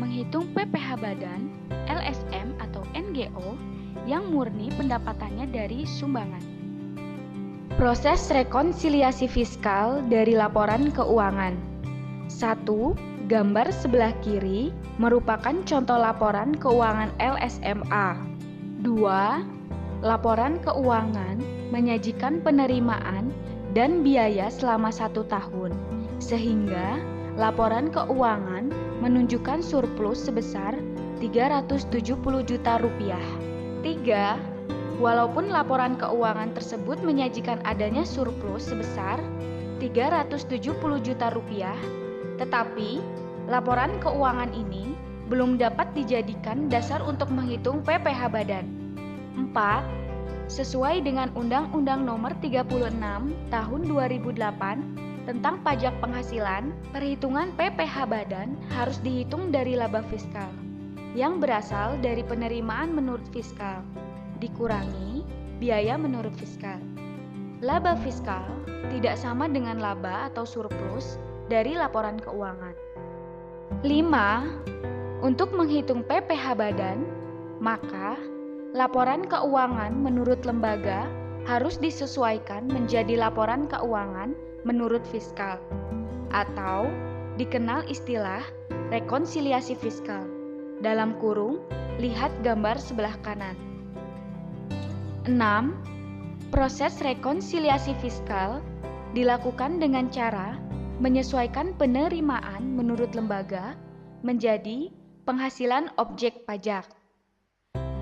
menghitung PPh badan, LSM atau NGO yang murni pendapatannya dari sumbangan. Proses rekonsiliasi fiskal dari laporan keuangan. 1. Gambar sebelah kiri merupakan contoh laporan keuangan LSMA. 2. Laporan keuangan menyajikan penerimaan dan biaya selama 1 tahun, sehingga laporan keuangan menunjukkan surplus sebesar 370 juta rupiah. 3. Walaupun laporan keuangan tersebut menyajikan adanya surplus sebesar 370 juta rupiah, tetapi laporan keuangan ini belum dapat dijadikan dasar untuk menghitung PPh badan. 4. Sesuai dengan Undang-Undang Nomor 36 Tahun 2008 tentang pajak penghasilan, perhitungan PPh badan harus dihitung dari laba fiskal yang berasal dari penerimaan menurut fiskal dikurangi biaya menurut fiskal. Laba fiskal tidak sama dengan laba atau surplus dari laporan keuangan. 5. Untuk menghitung PPh badan, maka laporan keuangan menurut lembaga harus disesuaikan menjadi laporan keuangan menurut fiskal, atau dikenal istilah rekonsiliasi fiskal. Dalam kurung, lihat gambar sebelah kanan. 6. Proses rekonsiliasi fiskal dilakukan dengan cara menyesuaikan penerimaan menurut lembaga menjadi penghasilan objek pajak.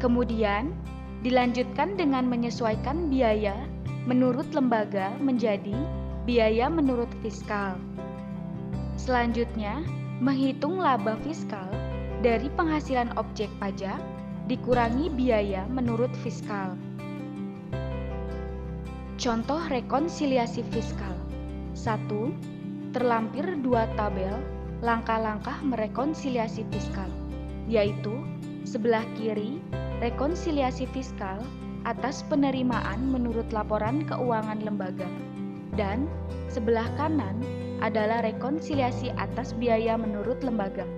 Kemudian, dilanjutkan dengan menyesuaikan biaya menurut lembaga menjadi biaya menurut fiskal. Selanjutnya, menghitung laba fiskal dari penghasilan objek pajak dikurangi biaya menurut fiskal. Contoh rekonsiliasi fiskal. 1. Terlampir 2 tabel langkah-langkah merekonsiliasi fiskal, yaitu sebelah kiri rekonsiliasi fiskal atas penerimaan menurut laporan keuangan lembaga, dan sebelah kanan adalah rekonsiliasi atas biaya menurut lembaga.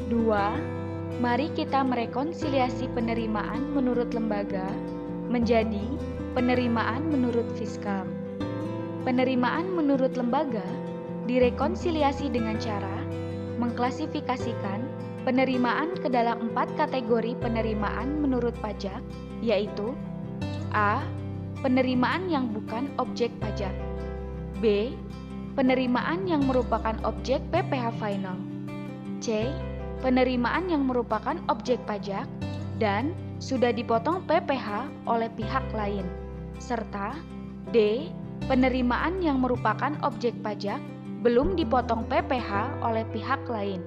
2. Mari kita merekonsiliasi penerimaan menurut lembaga menjadi penerimaan menurut fiskal. Penerimaan menurut lembaga direkonsiliasi dengan cara mengklasifikasikan penerimaan ke dalam 4 kategori penerimaan menurut pajak, yaitu A. Penerimaan yang bukan objek pajak, B. Penerimaan yang merupakan objek PPh final, C. Penerimaan yang merupakan objek pajak dan sudah dipotong PPh oleh pihak lain, serta D. Penerimaan yang merupakan objek pajak belum dipotong PPh oleh pihak lain.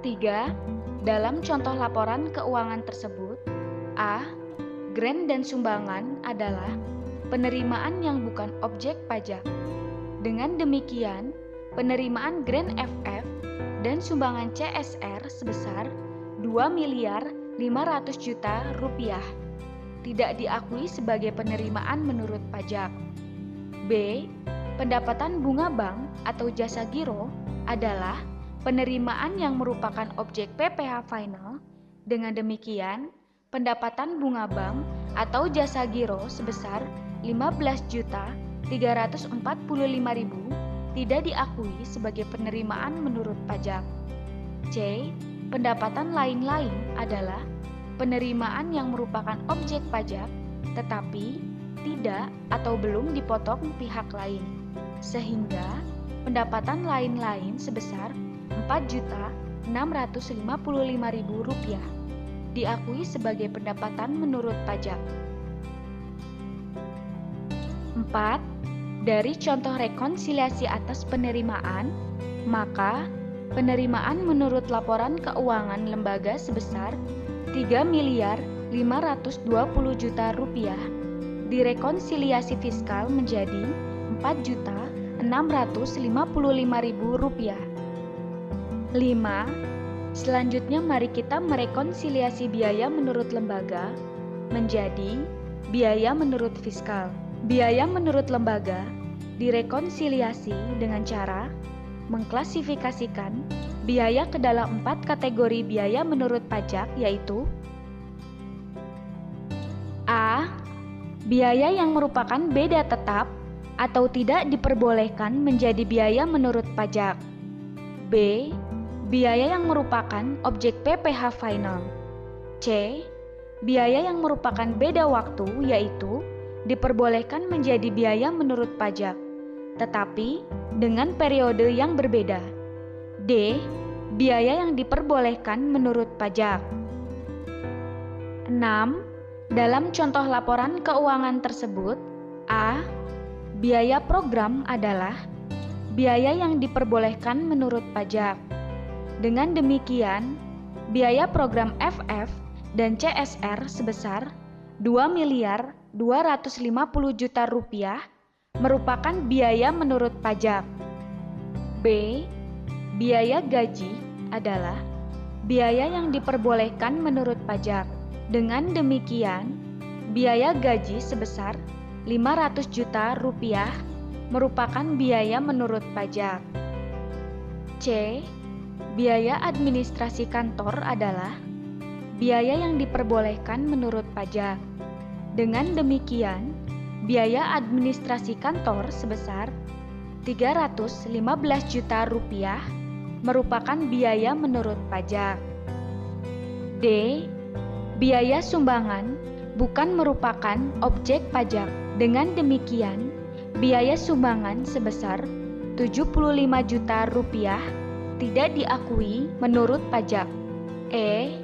3. Dalam contoh laporan keuangan tersebut, A. Grant dan sumbangan adalah penerimaan yang bukan objek pajak. Dengan demikian, penerimaan grant FF dan sumbangan CSR sebesar 2.500.000.000 rupiah tidak diakui sebagai penerimaan menurut pajak. B. Pendapatan bunga bank atau jasa giro adalah penerimaan yang merupakan objek PPh final. Dengan demikian, pendapatan bunga bank atau jasa giro sebesar 15.345.000 tidak diakui sebagai penerimaan menurut pajak. C. Pendapatan lain-lain adalah penerimaan yang merupakan objek pajak tetapi tidak atau belum dipotong pihak lain, sehingga pendapatan lain-lain sebesar 4.655.000 rupiah diakui sebagai pendapatan menurut pajak. 4. Dari contoh rekonsiliasi atas penerimaan, maka penerimaan menurut laporan keuangan lembaga sebesar 3.520.000.000 rupiah direkonsiliasi fiskal menjadi 4.655.000 rupiah. 5. Selanjutnya mari kita merekonsiliasi biaya menurut lembaga menjadi biaya menurut fiskal. Biaya menurut lembaga direkonsiliasi dengan cara mengklasifikasikan biaya ke dalam 4 kategori biaya menurut pajak, yaitu A. Biaya yang merupakan beda tetap atau tidak diperbolehkan menjadi biaya menurut pajak. B. Biaya yang merupakan objek PPh final. C. Biaya yang merupakan beda waktu, yaitu diperbolehkan menjadi biaya menurut pajak, tetapi dengan periode yang berbeda. D. Biaya yang diperbolehkan menurut pajak. 6. Dalam contoh laporan keuangan tersebut, A. Biaya program adalah biaya yang diperbolehkan menurut pajak. Dengan demikian, biaya program FF dan CSR sebesar Rp2.250.000.000 merupakan biaya menurut pajak. B. Biaya gaji adalah biaya yang diperbolehkan menurut pajak. Dengan demikian, biaya gaji sebesar Rp500 juta merupakan biaya menurut pajak. C. Biaya administrasi kantor adalah biaya yang diperbolehkan menurut pajak. Dengan demikian, biaya administrasi kantor sebesar Rp315 juta merupakan biaya menurut pajak. D. Biaya sumbangan bukan merupakan objek pajak. Dengan demikian, biaya sumbangan sebesar Rp75 juta tidak diakui menurut pajak. E.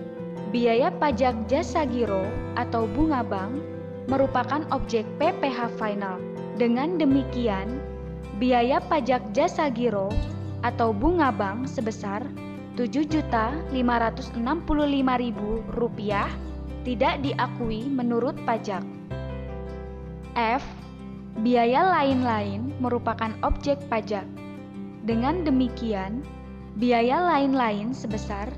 Biaya pajak jasa giro atau bunga bank merupakan objek PPh final. Dengan demikian, biaya pajak jasa giro atau bunga bank sebesar Rp7.565.000 tidak diakui menurut pajak. F. Biaya lain-lain merupakan objek pajak. Dengan demikian, biaya lain-lain sebesar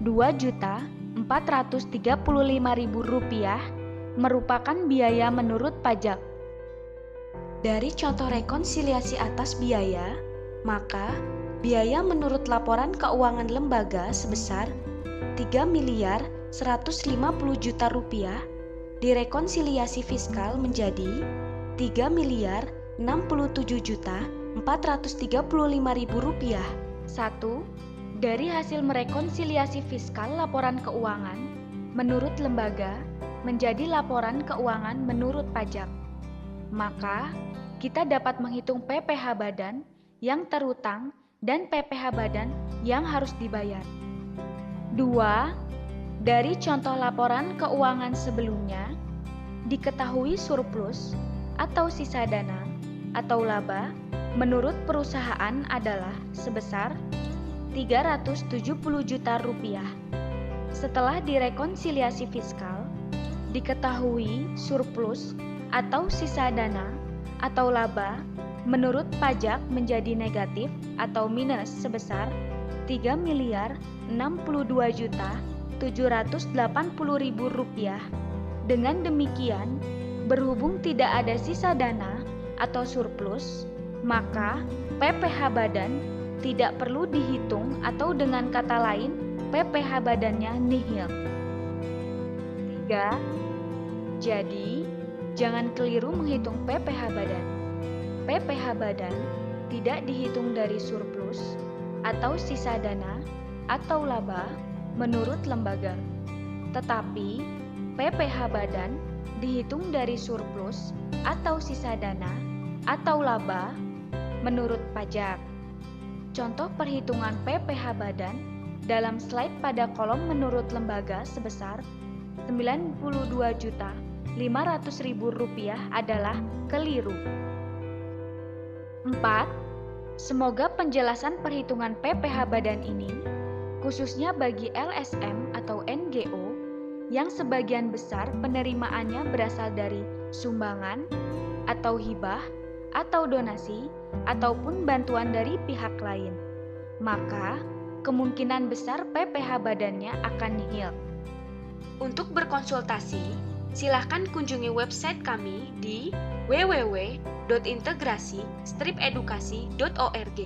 Rp2.435.000 merupakan biaya menurut pajak. Dari contoh rekonsiliasi atas biaya, maka biaya menurut laporan keuangan lembaga sebesar Rp3.150.000.000 direkonsiliasi fiskal menjadi Rp3.067.435.000. 1. Dari hasil merekonsiliasi fiskal laporan keuangan menurut lembaga menjadi laporan keuangan menurut pajak, maka kita dapat menghitung PPh badan yang terutang dan PPh badan yang harus dibayar. 2. Dari contoh laporan keuangan sebelumnya, diketahui surplus atau sisa dana atau laba menurut perusahaan adalah sebesar Rp370 juta. Setelah direkonsiliasi fiskal, diketahui surplus atau sisa dana atau laba menurut pajak menjadi negatif atau minus sebesar Rp3.062.780.000. Dengan demikian, berhubung tidak ada sisa dana atau surplus, maka PPh badan tidak perlu dihitung atau dengan kata lain, PPh badannya nihil. 3. Jadi, jangan keliru menghitung PPh badan. PPh badan tidak dihitung dari surplus atau sisa dana atau laba menurut lembaga, tetapi PPh badan dihitung dari surplus atau sisa dana atau laba menurut pajak. Contoh perhitungan PPh badan dalam slide pada kolom menurut lembaga sebesar Rp92.500.000 adalah keliru. 4. Semoga penjelasan perhitungan PPh badan ini, khususnya bagi LSM atau NGO, yang sebagian besar penerimaannya berasal dari sumbangan atau hibah atau donasi ataupun bantuan dari pihak lain, maka kemungkinan besar PPh badannya akan nihil. Untuk berkonsultasi, silakan kunjungi website kami di www.integrasi-edukasi.org.